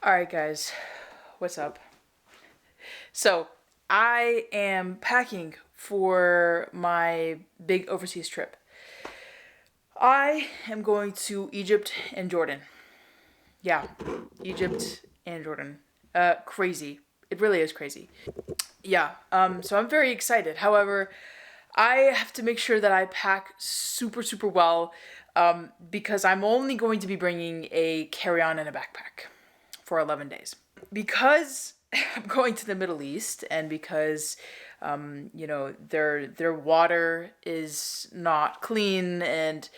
Alright, guys, what's up? So, I am packing for my big overseas trip. I am going to Egypt and Jordan. Yeah, Egypt and Jordan. Crazy. It really is crazy. Yeah, so I'm very excited. However, I have to make sure that I pack super, super well because I'm only going to be bringing a carry on and a backpack for 11 days. Because I'm going to the Middle East and because their water is not clean, and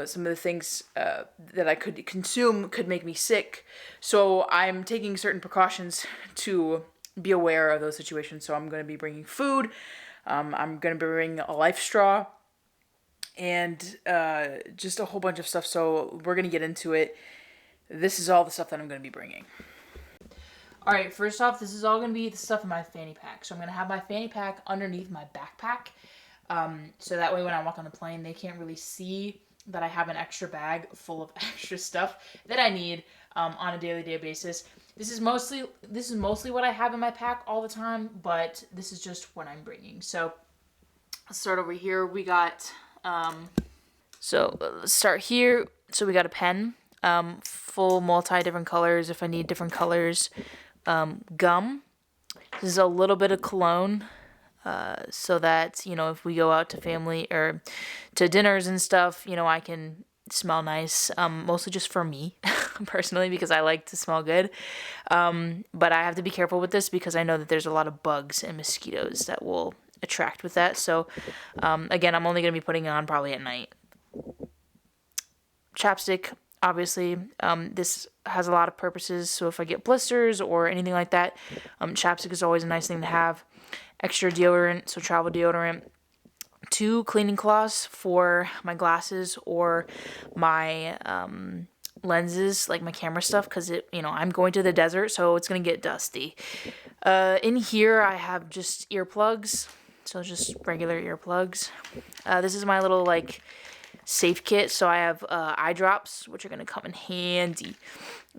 some of the things that I could consume could make me sick. So I'm taking certain precautions to be aware of those situations. So I'm going to be bringing food. I'm going to be bringing a life straw and just a whole bunch of stuff. So we're going to get into it. This is all the stuff that I'm going to be bringing. All right, first off, this is all going to be the stuff in my fanny pack. So I'm going to have my fanny pack underneath my backpack. So that way when I walk on the plane, they can't really see that I have an extra bag full of extra stuff that I need on a daily basis. This is mostly what I have in my pack all the time, but this is just what I'm bringing. So let's start over here. We got, so let's start here. So we got a pen, full different colors if I need different colors. Gum. This is a little bit of cologne, so that, if we go out to family or to dinners and stuff, I can smell nice, mostly just for me, personally, because I like to smell good. But I have to be careful with this because I know that there's a lot of bugs and mosquitoes that will attract with that. So, again, I'm only going to be putting it on probably at night. Chapstick. Obviously, this has a lot of purposes, so if I get blisters or anything like that, chapstick is always a nice thing to have. Extra deodorant, so travel deodorant. 2 cleaning cloths for my glasses or my lenses, like my camera stuff, because I'm going to the desert, so it's going to get dusty. In here, I have just earplugs, so just regular earplugs. This is my little, safe kit, so I have eye drops, which are going to come in handy.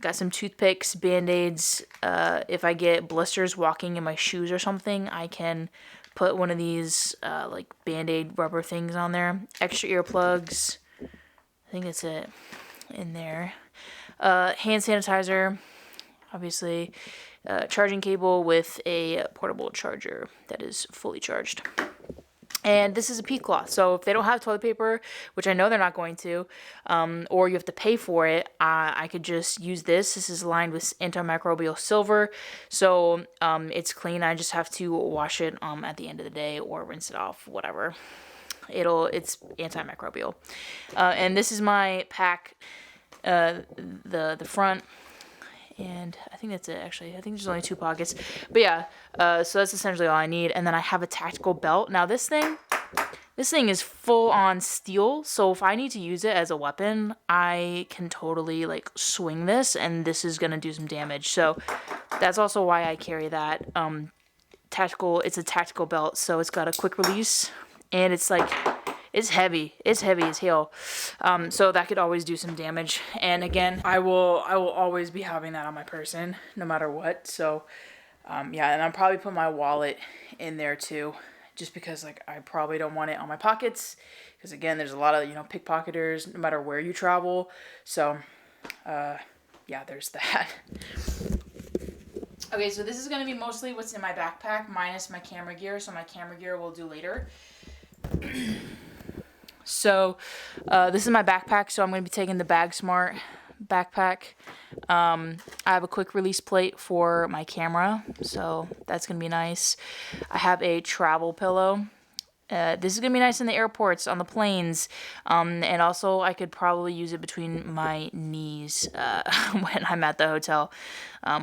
Got some toothpicks, band-aids. If I get blisters walking in my shoes or something, I can put one of these band-aid rubber things on there. Extra earplugs. I think that's it in there. Hand sanitizer, obviously. Charging cable with a portable charger that is fully charged. And this is a pea cloth, so if they don't have toilet paper, which I know they're not going to, or you have to pay for it, I could just use this. This is lined with antimicrobial silver, so it's clean. I just have to wash it at the end of the day or rinse it off, whatever. It's antimicrobial. And this is my pack, the front. And I think that's it, actually. I think there's only 2 pockets. But yeah, so that's essentially all I need. And then I have a tactical belt. Now this thing is full on steel. So if I need to use it as a weapon, I can totally swing this, and this is going to do some damage. So that's also why I carry that. It's a tactical belt. So it's got a quick release, and it's heavy. It's heavy as hell. So that could always do some damage. And again, I will always be having that on my person, no matter what. So, yeah, and I'll probably put my wallet in there too, just because I probably don't want it on my pockets. Because again, there's a lot of, pickpocketers, no matter where you travel. So, yeah, there's that. Okay, so this is going to be mostly what's in my backpack, minus my camera gear. So my camera gear we'll do later. So, this is my backpack, so I'm going to be taking the Bag Smart backpack. I have a quick release plate for my camera, so that's going to be nice. I have a travel pillow. This is going to be nice in the airports, on the planes, and also I could probably use it between my knees when I'm at the hotel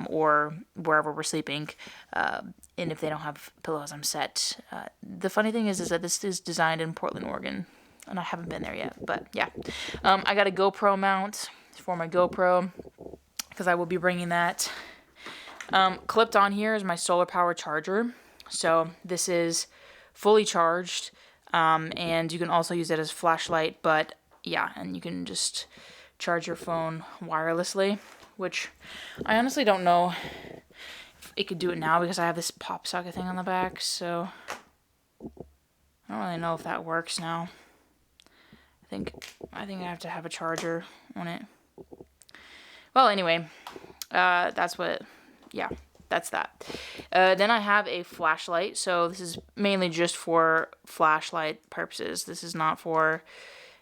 or wherever we're sleeping. And if they don't have pillows, I'm set. The funny thing is that this is designed in Portland, Oregon. And I haven't been there yet, but yeah. I got a GoPro mount for my GoPro because I will be bringing that. Clipped on here is my solar power charger. So this is fully charged, and you can also use it as a flashlight, but yeah, and you can just charge your phone wirelessly, which I honestly don't know if it could do it now because I have this pop socket thing on the back, so I don't really know if that works now. I think I have to have a charger on it. Well, anyway, that's that. Then I have a flashlight. So this is mainly just for flashlight purposes. This is not for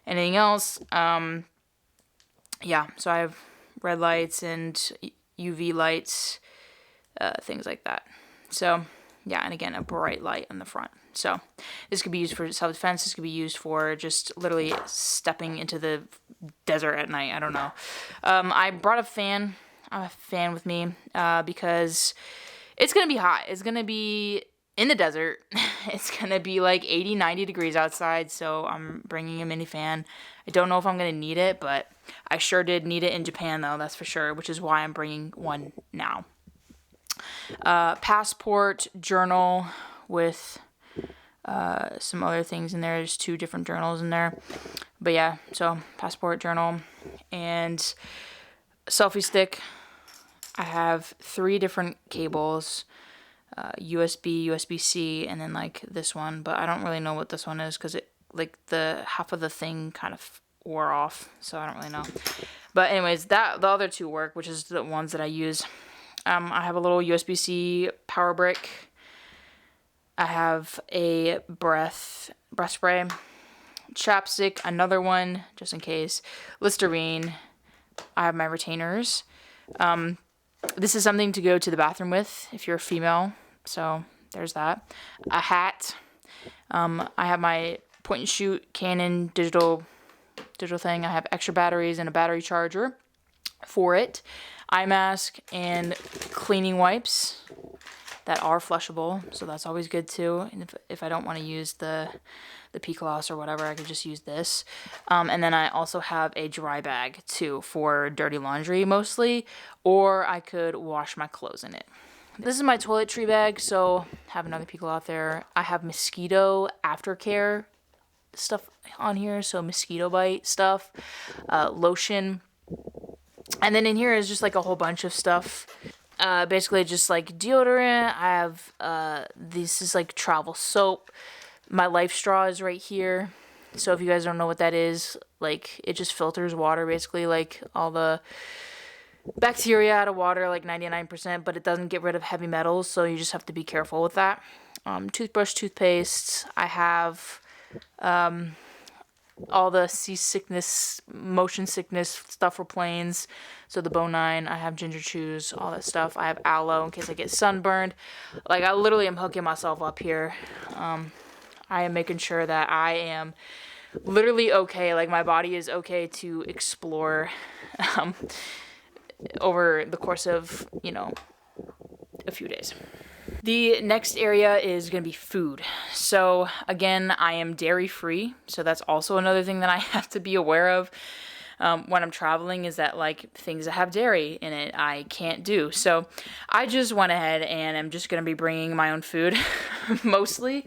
anything else. Yeah, so I have red lights and UV lights, things like that. So, yeah, and again, a bright light on the front. So this could be used for self-defense. This could be used for just literally stepping into the desert at night. I don't know. I brought a fan. I have a fan with me because it's going to be hot. It's going to be in the desert. It's going to be like 80, 90 degrees outside, so I'm bringing a mini fan. I don't know if I'm going to need it, but I sure did need it in Japan, though, that's for sure, which is why I'm bringing one now. Passport, journal with some other things in there. There's 2 different journals in there. But yeah, so passport, journal, and selfie stick. I have 3 different cables, USB, USB-C, and then like this one, but I don't really know what this one is because it, like, the half of the thing kind of wore off, so I don't really know. But anyways, the other 2 work, which is the ones that I use. I have a little USB-C power brick. I have a breath spray, chapstick, another one just in case, Listerine. I have my retainers. This is something to go to the bathroom with if you're a female, so there's that. A hat. I have my point and shoot Canon digital thing. I have extra batteries and a battery charger for it. Eye mask and cleaning wipes that are flushable, so that's always good too. And if I don't want to use the P-Cloths or whatever, I could just use this. And then I also have a dry bag too for dirty laundry mostly, or I could wash my clothes in it. This is my toiletry bag, so I have another P-Cloth there. I have mosquito aftercare stuff on here, so mosquito bite stuff, lotion. And then in here is just like a whole bunch of stuff. Basically just like deodorant. I have, this is like travel soap. My Life Straw is right here. So if you guys don't know what that is, like, it just filters water, basically, like all the bacteria out of water, like 99%, but it doesn't get rid of heavy metals, so you just have to be careful with that. Toothbrush, toothpaste. I have, all the seasickness, motion sickness stuff for planes. So the Bone9, I have ginger chews, all that stuff. I have aloe in case I get sunburned. Like, I literally am hooking myself up here. I am making sure that I am literally okay. Like, my body is okay to explore over the course of, you know, a few days. The next area is going to be food. So again, I am dairy free. So that's also another thing that I have to be aware of when I'm traveling, is that like things that have dairy in it, I can't do. So I just went ahead and I'm just going to be bringing my own food mostly.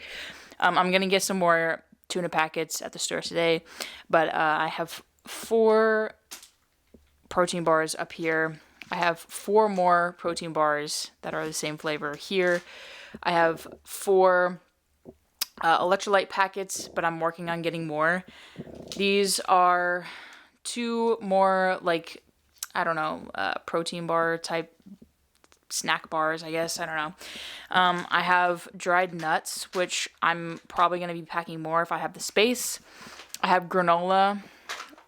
I'm going to get some more tuna packets at the store today, but I have 4 protein bars up here. I have 4 more protein bars that are the same flavor here. I have 4 electrolyte packets, but I'm working on getting more. These are 2 more, like, I don't know, protein bar type snack bars, I guess. I don't know. I have dried nuts, which I'm probably going to be packing more if I have the space. I have granola.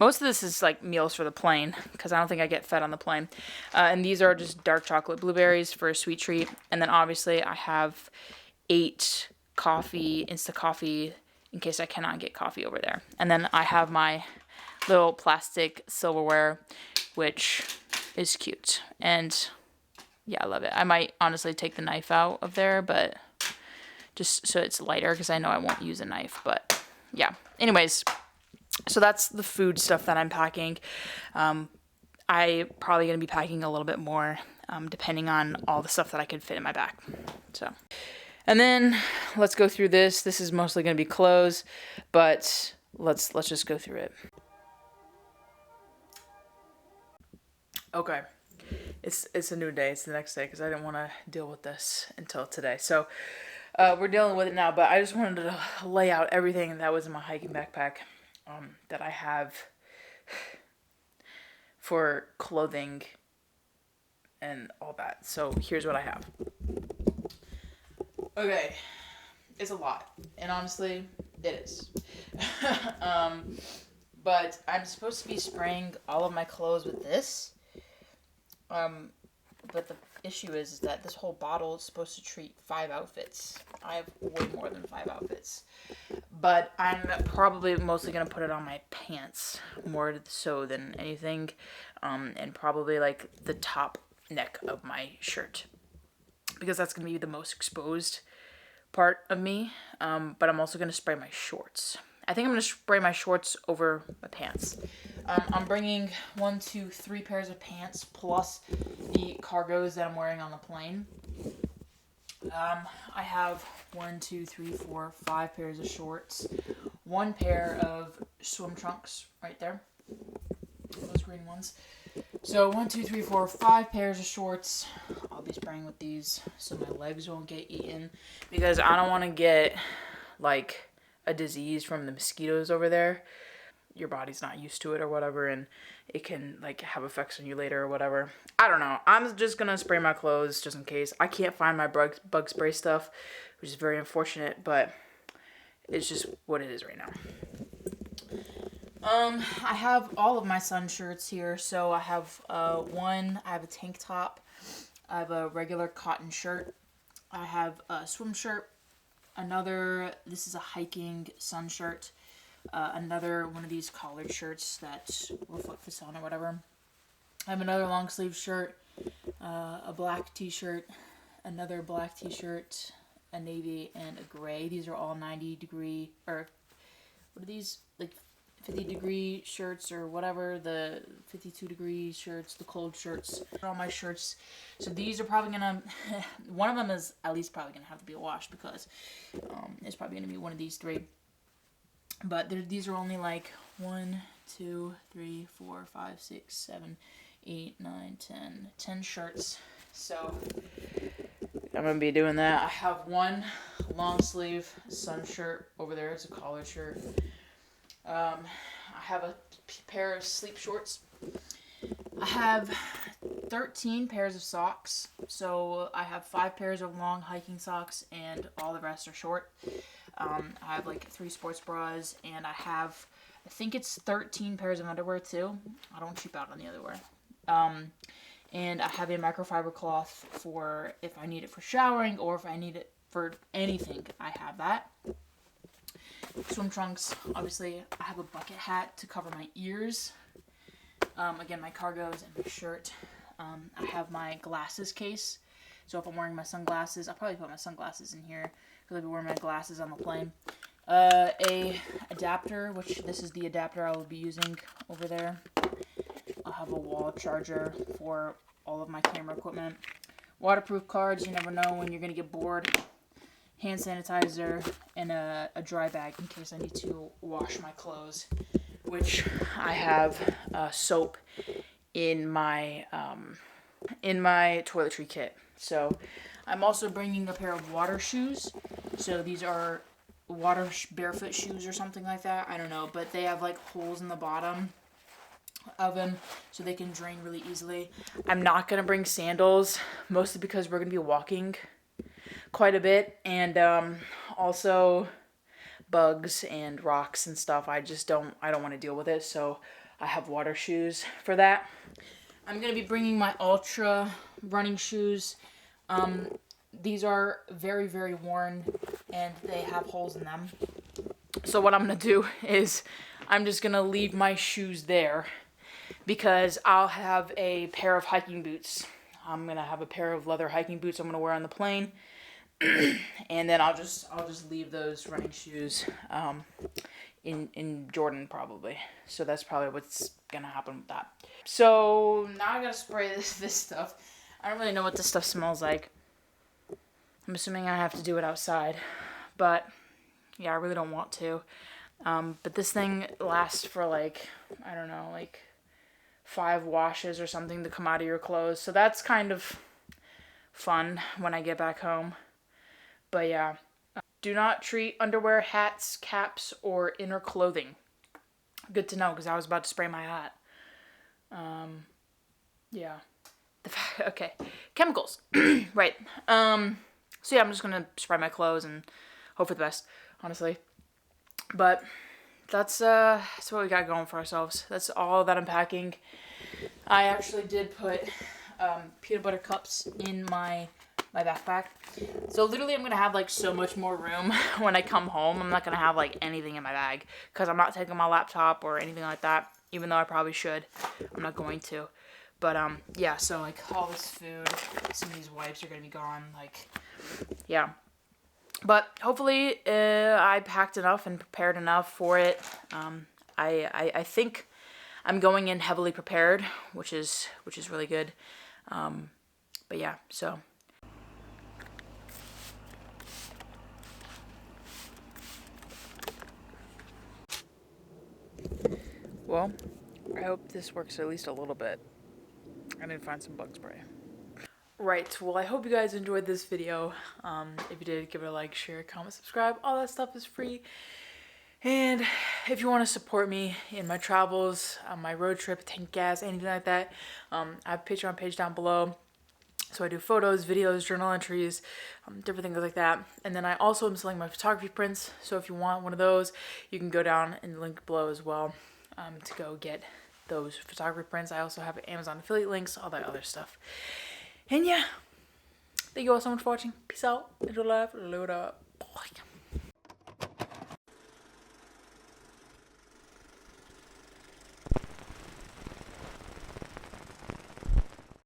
Most of this is like meals for the plane, because I don't think I get fed on the plane. And these are just dark chocolate blueberries for a sweet treat. And then obviously I have 8 Insta coffee, in case I cannot get coffee over there. And then I have my little plastic silverware, which is cute. And yeah, I love it. I might honestly take the knife out of there, but just so it's lighter, because I know I won't use a knife. But yeah, anyways. So that's the food stuff that I'm packing. I'm probably going to be packing a little bit more, depending on all the stuff that I could fit in my bag. So, and then let's go through this. This is mostly going to be clothes, but let's just go through it. Okay. it's a new day. It's the next day because I didn't want to deal with this until today. So we're dealing with it now. But I just wanted to lay out everything that was in my hiking backpack that I have for clothing and all that. So here's what I have. Okay, it's a lot, and honestly, it is. But I'm supposed to be spraying all of my clothes with this. But the issue is that this whole bottle is supposed to treat 5 outfits. I have way more than 5 outfits. But I'm probably mostly going to put it on my pants more so than anything. And probably like the top neck of my shirt. Because that's going to be the most exposed part of me. But I'm also going to spray my shorts. I think I'm going to spray my shorts over my pants. I'm bringing 1, 2, 3 pairs of pants plus the cargos that I'm wearing on the plane. I have 1, 2, 3, 4, 5 pairs of shorts. 1 pair of swim trunks right there. Those green ones. So 1, 2, 3, 4, 5 pairs of shorts. I'll be spraying with these so my legs won't get eaten. Because I don't want to get like a disease from the mosquitoes over there. Your body's not used to it or whatever, and it can like have effects on you later or whatever. I don't know. I'm just gonna spray my clothes just in case. I can't find my bug spray stuff, which is very unfortunate, but it's just what it is right now. I have all of my sun shirts here. So I have I have a tank top, I have a regular cotton shirt, I have a swim shirt, this is a hiking sun shirt, another one of these collared shirts that reflect the sun or whatever. I have another long sleeve shirt, a black t-shirt, another black t-shirt, a navy, and a gray. These are all 90 degree, or what are these, like 50 degree shirts or whatever, the 52 degree shirts, the cold shirts. All my shirts. So these are probably gonna, one of them is at least probably gonna have to be washed because it's probably gonna be one of these 3. But these are only like 1, 2, 3, 4, 5, 6, 7, 8, 9, 10 shirts. So I'm going to be doing that. I have 1 long sleeve sun shirt over there. It's a collared shirt. I have a pair of sleep shorts. I have 13 pairs of socks. So I have 5 pairs of long hiking socks and all the rest are short. I have like 3 sports bras, and I think it's 13 pairs of underwear too. I don't cheap out on the underwear. And I have a microfiber cloth for if I need it for showering or if I need it for anything. I have that. Swim trunks, obviously. I have a bucket hat to cover my ears. Again, my cargos and my shirt. I have my glasses case. So if I'm wearing my sunglasses, I'll probably put my sunglasses in here because I'll be wearing my glasses on the plane. A adapter, which this is the adapter I will be using over there. I'll have a wall charger for all of my camera equipment. Waterproof cards, you never know when you're going to get bored. Hand sanitizer, and a dry bag in case I need to wash my clothes. Which I have soap in my toiletry kit. So I'm also bringing a pair of water shoes. So these are water barefoot shoes or something like that. I don't know, but they have like holes in the bottom of them so they can drain really easily. I'm not going to bring sandals, mostly because we're going to be walking quite a bit, and also bugs and rocks and stuff. I don't want to deal with it, so I have water shoes for that. I'm going to be bringing my Ultra running shoes. These are very, very worn, and they have holes in them. So what I'm going to do is I'm just going to leave my shoes there because I'll have a pair of hiking boots. I'm going to have a pair of leather hiking boots I'm going to wear on the plane. And then I'll just leave those running shoes in Jordan probably. So that's probably what's going to happen with that. So now I got to spray this stuff. I don't really know what this stuff smells like. I'm assuming I have to do it outside, but yeah, I really don't want to. But this thing lasts for like, I don't know, like 5 washes or something to come out of your clothes. So that's kind of fun when I get back home. But yeah, do not treat underwear, hats, caps, or inner clothing. Good to know, because I was about to spray my hat. Yeah. Okay. Chemicals. Right. So yeah, I'm just gonna spray my clothes and hope for the best, honestly. But that's what we got going for ourselves. That's all that I'm packing. I actually did put peanut butter cups in my backpack. So literally I'm gonna have like so much more room when I come home. I'm not gonna have like anything in my bag because I'm not taking my laptop or anything like that, even though I probably should. I'm not going to. But yeah, so like all this food, some of these wipes are gonna be gone, like, yeah. But hopefully I packed enough and prepared enough for it. I think I'm going in heavily prepared, which is really good. But yeah, so. Well, I hope this works at least a little bit. I need to find some bug spray. Right, well, I hope you guys enjoyed this video. If you did, give it a like, share, comment, subscribe. All that stuff is free. And if you want to support me in my travels, my road trip, tank gas, anything like that, I have a Patreon page down below. So I do photos, videos, journal entries, different things like that. And then I also am selling my photography prints. So if you want one of those, you can go down in the link below as well to go get those photography prints. I also have Amazon affiliate links, all that other stuff. And yeah, thank you all so much for watching. Peace out. Enjoy life. Load up. Bye.